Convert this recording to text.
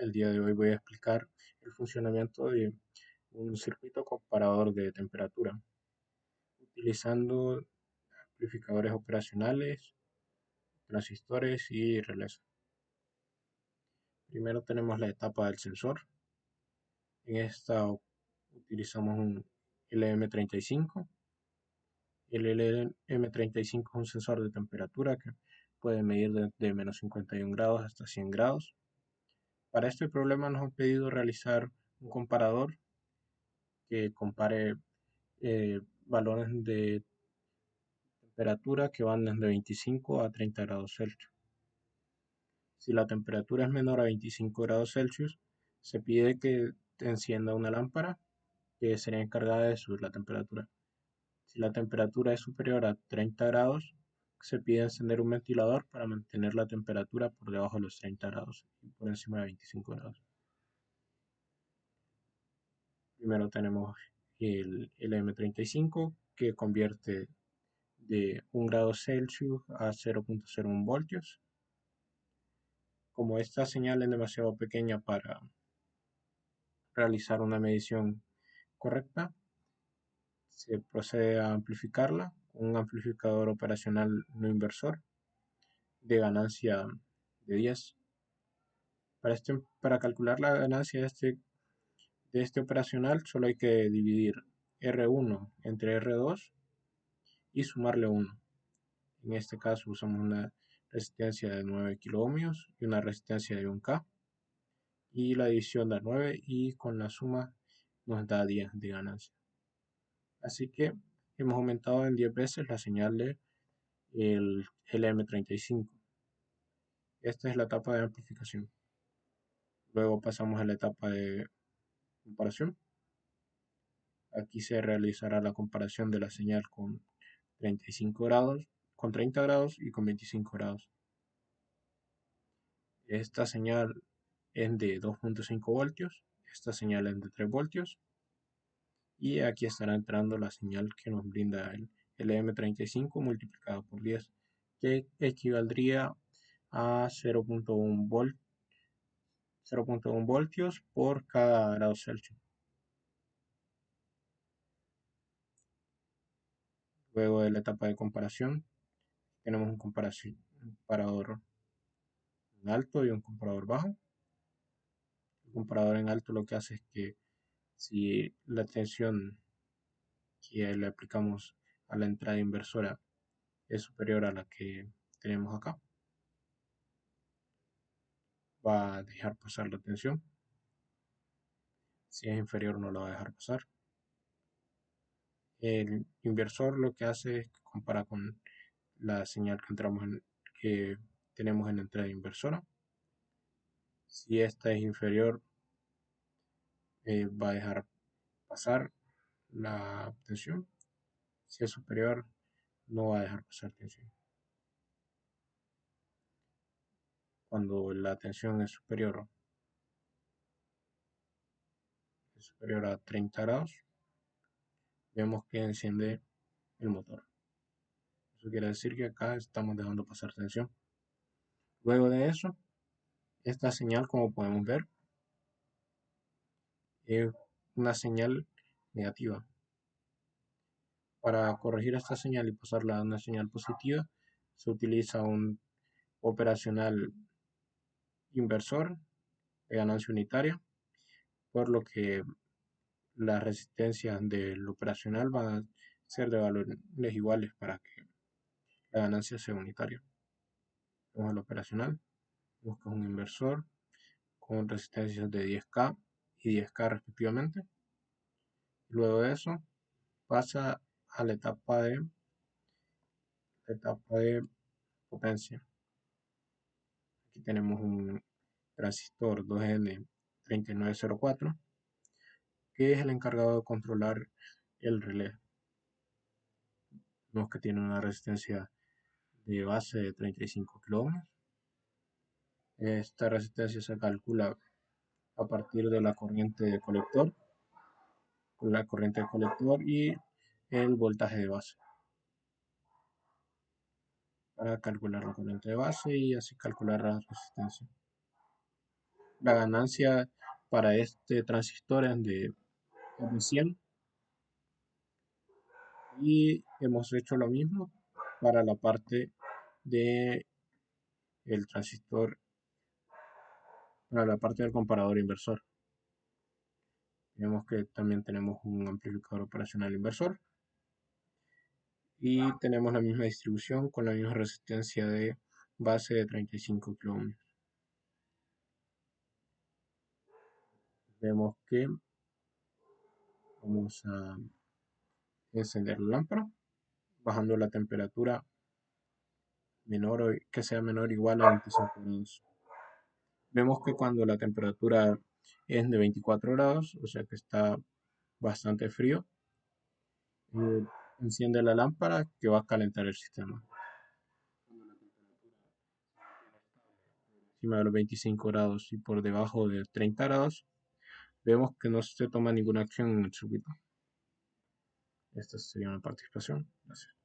El día de hoy voy a explicar el funcionamiento de un circuito comparador de temperatura utilizando amplificadores operacionales, transistores y relés. Primero tenemos la etapa del sensor. En esta utilizamos un LM35. El LM35 es un sensor de temperatura que puede medir de menos 51 grados hasta 100 grados. Para este problema nos han pedido realizar un comparador que compare valores de temperatura que van desde 25 a 30 grados Celsius. Si la temperatura es menor a 25 grados Celsius, se pide que encienda una lámpara que sería encargada de subir la temperatura. Si la temperatura es superior a 30 grados, se pide encender un ventilador para mantener la temperatura por debajo de los 30 grados y por encima de 25 grados. Primero tenemos el LM35 que convierte de 1 grado Celsius a 0.01 voltios. Como esta señal es demasiado pequeña para realizar una medición correcta, se procede a amplificarla con un amplificador operacional no inversor de ganancia de 10. Para calcular la ganancia de este operacional solo hay que dividir R1 entre R2 y sumarle 1. En este caso usamos una resistencia de 9 kiloohmios y una resistencia de 1K. Y la división da 9 y con la suma nos da 10 de ganancia. Así que hemos aumentado en 10 veces la señal de el LM35. Esta es la etapa de amplificación. Luego pasamos a la etapa de comparación. Aquí se realizará la comparación de la señal con 35 grados, con 30 grados y con 25 grados. Esta señal es de 2.5 voltios, esta señal es de 3 voltios y aquí estará entrando la señal que nos brinda el LM35 multiplicado por 10, que equivaldría a 0.1 voltios por cada grado Celsius. Luego de la etapa de comparación, tenemos un comparador en alto y un comparador bajo. El comparador en alto lo que hace es que si la tensión que le aplicamos a la entrada inversora es superior a la que tenemos acá, va a dejar pasar la tensión. Si es inferior no la va a dejar pasar. El inversor lo que hace es que compara con la señal que tenemos en la entrada inversora. Si esta es inferior, va a dejar pasar la tensión. Si es superior, no va a dejar pasar tensión. Cuando la tensión es superior a 30 grados, vemos que enciende el motor. Eso quiere decir que acá estamos dejando pasar tensión. Luego de eso, esta señal, como podemos ver, es una señal negativa. Para corregir esta señal y pasarla a una señal positiva, se utiliza un operacional inversor de ganancia unitaria, por lo que las resistencias del operacional van a ser de valores iguales para que la ganancia sea unitaria. Vamos al operacional, busca un inversor con resistencias de 10K y 10K respectivamente. Luego de eso pasa a la etapa de potencia. Aquí tenemos un transistor 2N3904 que es el encargado de controlar el relé. Vemos que tiene una resistencia de base de 35 kiloohmios. Esta resistencia se calcula a partir de la corriente de colector y el voltaje de base para calcular la corriente de base y así calcular la resistencia. La ganancia para este transistor es de 100 y hemos hecho lo mismo para la parte de el transistor, para la parte del comparador inversor. Vemos que también tenemos un amplificador operacional inversor y tenemos la misma distribución con la misma resistencia de base de 35 kΩ. Vemos que vamos a encender la lámpara, bajando la temperatura que sea menor o igual a 25 grados. Vemos que cuando la temperatura es de 24 grados, o sea que está bastante frío, eh, enciende la lámpara que va a calentar el sistema. Encima de los 25 grados y por debajo de 30 grados, vemos que no se toma ninguna acción en el circuito. Esta sería una participación. Gracias.